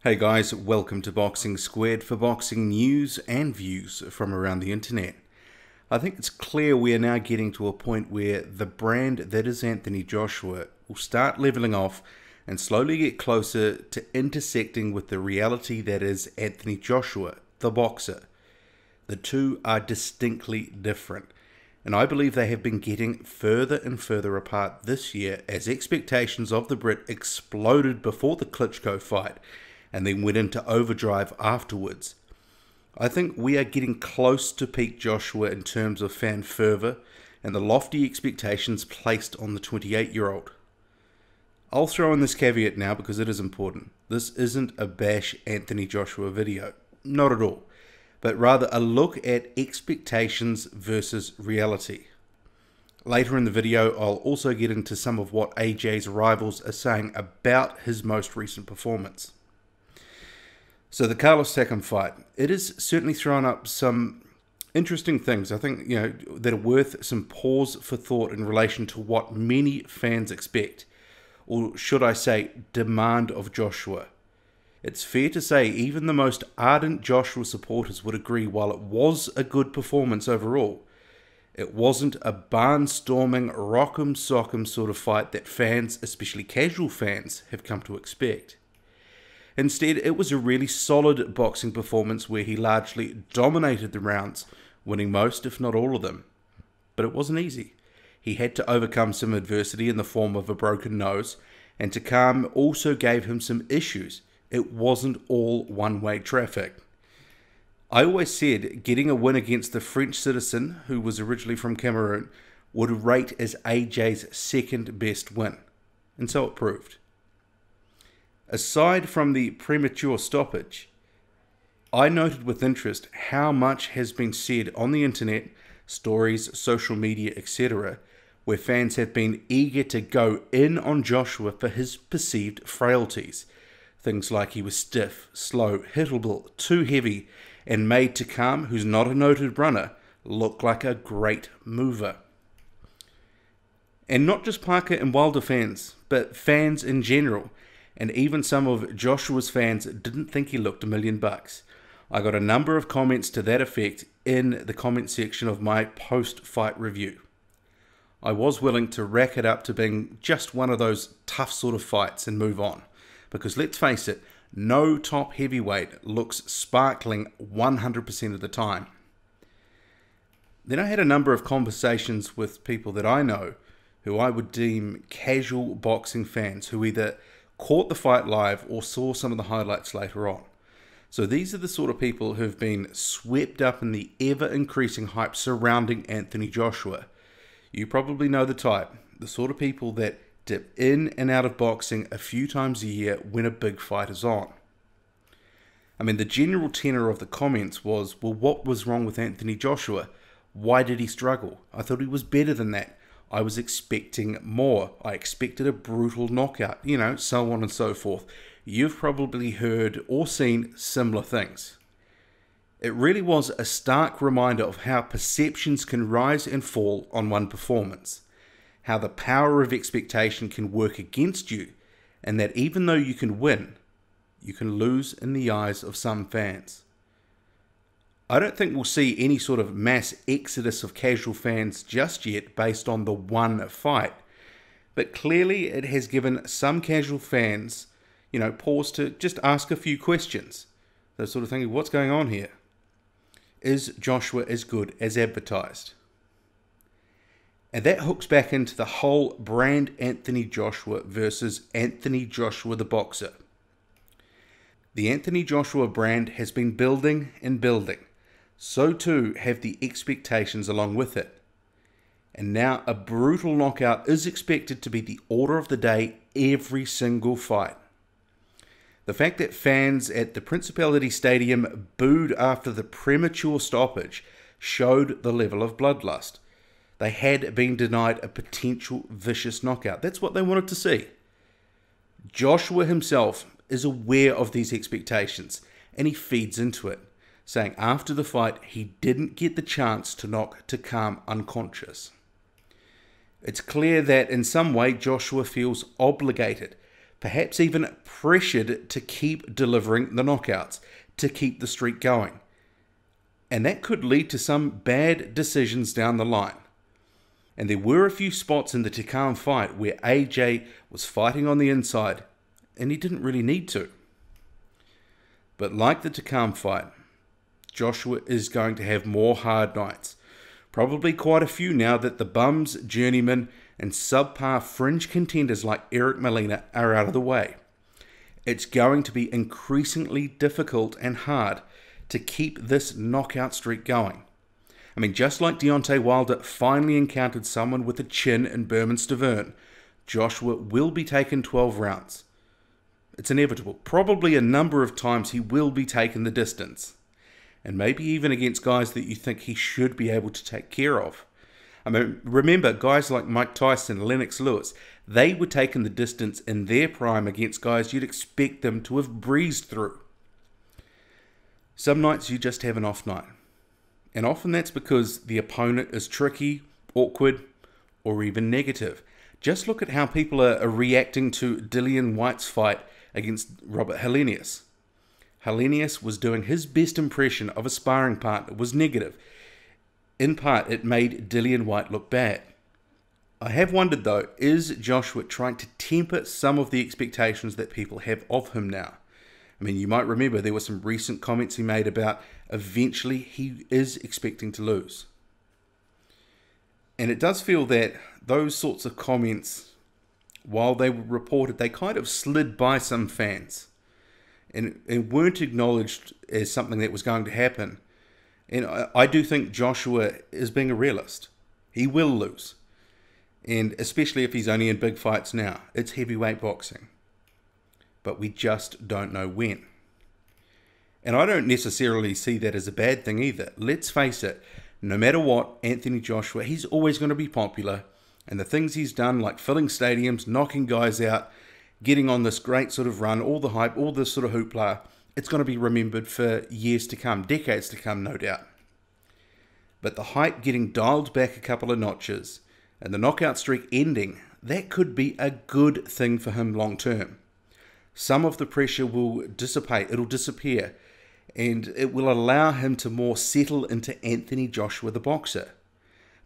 Hey guys, welcome to Boxing Squared for boxing news and views from around the internet. I think it's clear we are now getting to a point where the brand that is Anthony Joshua will start leveling off and slowly get closer to intersecting with the reality that is Anthony Joshua, the boxer. The two are distinctly different, and I believe they have been getting further and further apart this year as expectations of the Brit exploded before the Klitschko fight and then went into overdrive afterwards. I think we are getting close to peak Joshua in terms of fan fervour and the lofty expectations placed on the 28-year-old. I'll throw in this caveat now because it is important. This isn't a bash Anthony Joshua video, not at all, but rather a look at expectations versus reality. Later in the video, I'll also get into some of what AJ's rivals are saying about his most recent performance. So the Carlos Takam fight, it has certainly thrown up some interesting things, I think, that are worth some pause for thought in relation to what many fans expect, or should I say, demand of Joshua. It's fair to say even the most ardent Joshua supporters would agree while it was a good performance overall, it wasn't a barnstorming, rock'em sock'em sort of fight that fans, especially casual fans, have come to expect. Instead, it was a really solid boxing performance where he largely dominated the rounds, winning most, if not all of them. But it wasn't easy. He had to overcome some adversity in the form of a broken nose, and Takam also gave him some issues. It wasn't all one-way traffic. I always said getting a win against the French citizen, who was originally from Cameroon, would rate as AJ's second best win. And so it proved. Aside from the premature stoppage, I noted with interest how much has been said on the internet, stories, social media, etc., where fans have been eager to go in on Joshua for his perceived frailties. Things like he was stiff, slow, hittable, too heavy, and made Takam, who's not a noted runner, look like a great mover. And not just Parker and Wilder fans, but fans in general. And even some of Joshua's fans didn't think he looked $1 million. I got a number of comments to that effect in the comment section of my post-fight review. I was willing to rack it up to being just one of those tough sort of fights and move on. Because let's face it, no top heavyweight looks sparkling 100% of the time. Then I had a number of conversations with people that I know who I would deem casual boxing fans who either caught the fight live or saw some of the highlights later on. So these are the sort of people who have been swept up in the ever-increasing hype surrounding Anthony Joshua. You probably know the type, the sort of people that dip in and out of boxing a few times a year when a big fight is on. I mean, the general tenor of the comments was, well, what was wrong with Anthony Joshua? Why did he struggle? I thought he was better than that. I was expecting more. I expected a brutal knockout, so on and so forth. You've probably heard or seen similar things. It really was a stark reminder of how perceptions can rise and fall on one performance, how the power of expectation can work against you, and that even though you can win, you can lose in the eyes of some fans. I don't think we'll see any sort of mass exodus of casual fans just yet based on the one fight. But clearly it has given some casual fans, pause to just ask a few questions. They're sort of thinking, what's going on here? Is Joshua as good as advertised? And that hooks back into the whole brand Anthony Joshua versus Anthony Joshua the boxer. The Anthony Joshua brand has been building and building. So too have the expectations along with it. And now a brutal knockout is expected to be the order of the day every single fight. The fact that fans at the Principality Stadium booed after the premature stoppage showed the level of bloodlust. They had been denied a potential vicious knockout. That's what they wanted to see. Joshua himself is aware of these expectations and he feeds into it, saying after the fight he didn't get the chance to knock Takam unconscious. It's clear that in some way Joshua feels obligated, perhaps even pressured to keep delivering the knockouts, to keep the streak going. And that could lead to some bad decisions down the line. And there were a few spots in the Takam fight where AJ was fighting on the inside, and he didn't really need to. But like the Takam fight, Joshua is going to have more hard nights. Probably quite a few now that the bums, journeymen, and subpar fringe contenders like Eric Molina are out of the way. It's going to be increasingly difficult and hard to keep this knockout streak going. I mean, just like Deontay Wilder finally encountered someone with a chin in Berman Stavern, Joshua will be taken 12 rounds. It's inevitable. Probably a number of times he will be taken the distance. And maybe even against guys that you think he should be able to take care of. I mean, remember, guys like Mike Tyson, Lennox Lewis, they were taking the distance in their prime against guys you'd expect them to have breezed through. Some nights you just have an off night. And often that's because the opponent is tricky, awkward, or even negative. Just look at how people are reacting to Dillian Whyte's fight against Robert Helenius. Helenius was doing his best impression of a sparring partner, was negative. In part, it made Dillian Whyte look bad. I have wondered though, is Joshua trying to temper some of the expectations that people have of him now? I mean, you might remember there were some recent comments he made about eventually he is expecting to lose. And it does feel that those sorts of comments, while they were reported, they kind of slid by some fans and weren't acknowledged as something that was going to happen. And I do think Joshua is being a realist. He will lose. And especially if he's only in big fights now. It's heavyweight boxing. But we just don't know when. And I don't necessarily see that as a bad thing either. Let's face it, no matter what, Anthony Joshua, he's always going to be popular. And the things he's done, like filling stadiums, knocking guys out, getting on this great sort of run, all the hype, all this sort of hoopla, it's going to be remembered for years to come, decades to come, no doubt. But the hype getting dialed back a couple of notches and the knockout streak ending, that could be a good thing for him long term. Some of the pressure will dissipate, it'll disappear, and it will allow him to more settle into Anthony Joshua the boxer.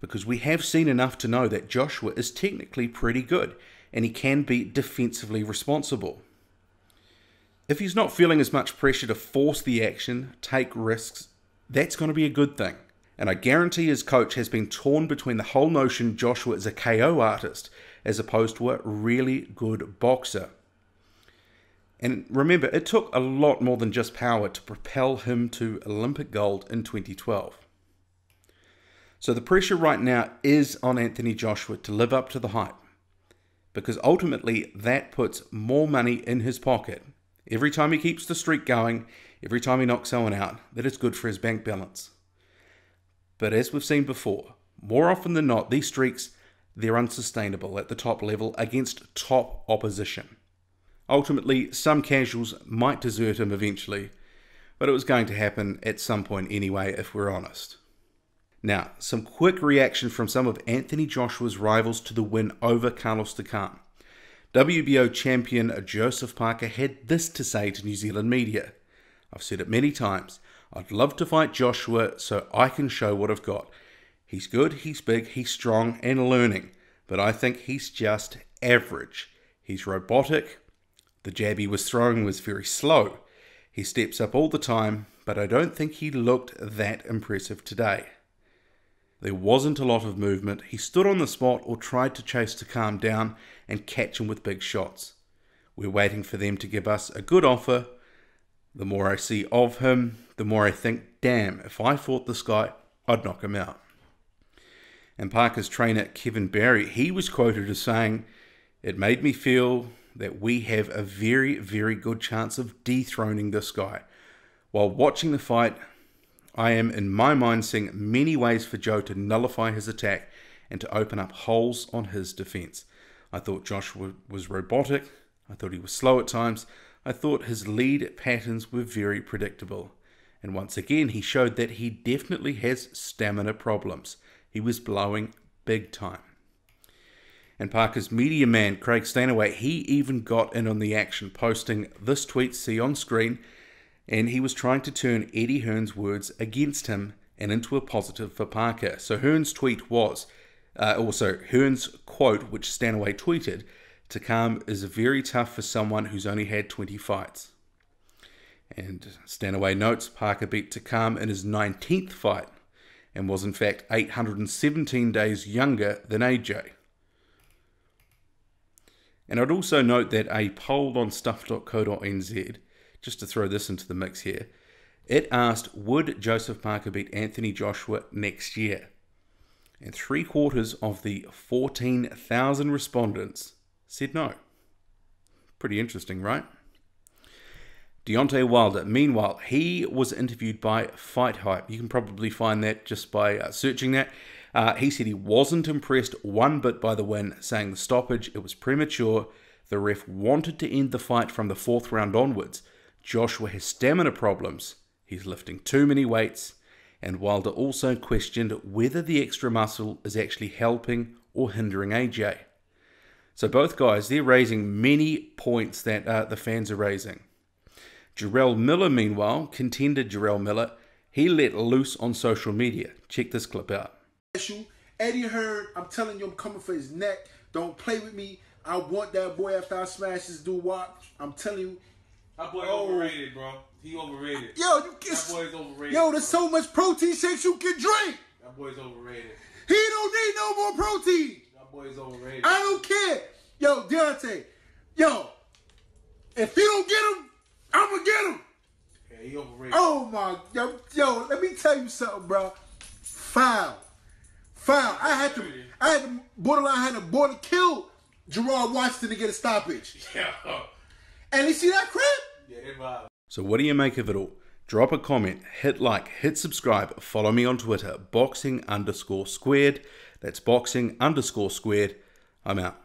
Because we have seen enough to know that Joshua is technically pretty good, and he can be defensively responsible. If he's not feeling as much pressure to force the action, take risks, that's going to be a good thing. And I guarantee his coach has been torn between the whole notion Joshua is a KO artist as opposed to a really good boxer. And remember, it took a lot more than just power to propel him to Olympic gold in 2012. So the pressure right now is on Anthony Joshua to live up to the hype, because ultimately that puts more money in his pocket. Every time he keeps the streak going, every time he knocks someone out, that is good for his bank balance. But as we've seen before, more often than not, these streaks, they're unsustainable at the top level against top opposition. Ultimately, some casuals might desert him eventually, but it was going to happen at some point anyway, if we're honest. Now, some quick reaction from some of Anthony Joshua's rivals to the win over Carlos Takam. WBO champion Joseph Parker had this to say to New Zealand media. I've said it many times. I'd love to fight Joshua so I can show what I've got. He's good, he's big, he's strong and learning, but I think he's just average. He's robotic. The jab he was throwing was very slow. He steps up all the time, but I don't think he looked that impressive today. There wasn't a lot of movement. He stood on the spot or tried to chase Takam down and catch him with big shots. We're waiting for them to give us a good offer. The more I see of him, the more I think, damn, if I fought this guy, I'd knock him out. And Parker's trainer, Kevin Barry, he was quoted as saying, "It made me feel that we have a very, very good chance of dethroning this guy. While watching the fight, I am in my mind seeing many ways for Joe to nullify his attack and to open up holes on his defense. I thought Joshua was robotic. I thought he was slow at times. I thought his lead patterns were very predictable. And once again, he showed that he definitely has stamina problems. He was blowing big time." And Parker's media man, Craig Stanaway, he even got in on the action, posting this tweet, see on screen, and he was trying to turn Eddie Hearn's words against him and into a positive for Parker. So Hearn's tweet was, also Hearn's quote, which Stanaway tweeted, "Takam is very tough for someone who's only had 20 fights." And Stanaway notes Parker beat Takam in his 19th fight and was in fact 817 days younger than AJ. And I'd also note that a poll on stuff.co.nz, just to throw this into the mix here, it asked, would Joseph Parker beat Anthony Joshua next year? And 3/4 of the 14,000 respondents said no. Pretty interesting, right? Deontay Wilder, meanwhile, he was interviewed by Fight Hype. You can probably find that just by searching that. He said he wasn't impressed one bit by the win, saying the stoppage, it was premature. The ref wanted to end the fight from the 4th round onwards. Joshua has stamina problems. He's lifting too many weights. And Wilder also questioned whether the extra muscle is actually helping or hindering AJ. So both guys, they're raising many points that the fans are raising. Jarrell Miller, meanwhile, contender Jarrell Miller, he let loose on social media. Check this clip out. Eddie Hearn, I'm telling you, I'm coming for his neck. Don't play with me. I want that boy after I smash this dude. Watch. I'm telling you. That boy overrated, bro. He overrated. Yo, that boy's overrated. Yo, there's so much protein shakes you can drink. That boy's overrated. He don't need no more protein. That boy's overrated. I don't care. Yo, Deontay. Yo, if you don't get him, I'm going to get him. Yeah, he overrated. Oh, my. Yo, let me tell you something, bro. Foul. I had to kill Gerard Washington to get a stoppage. Yeah. And you see that crap? Yeah, they vibe. So what do you make of it all? Drop a comment, hit like, hit subscribe, follow me on Twitter, boxing_squared. That's boxing_squared. I'm out.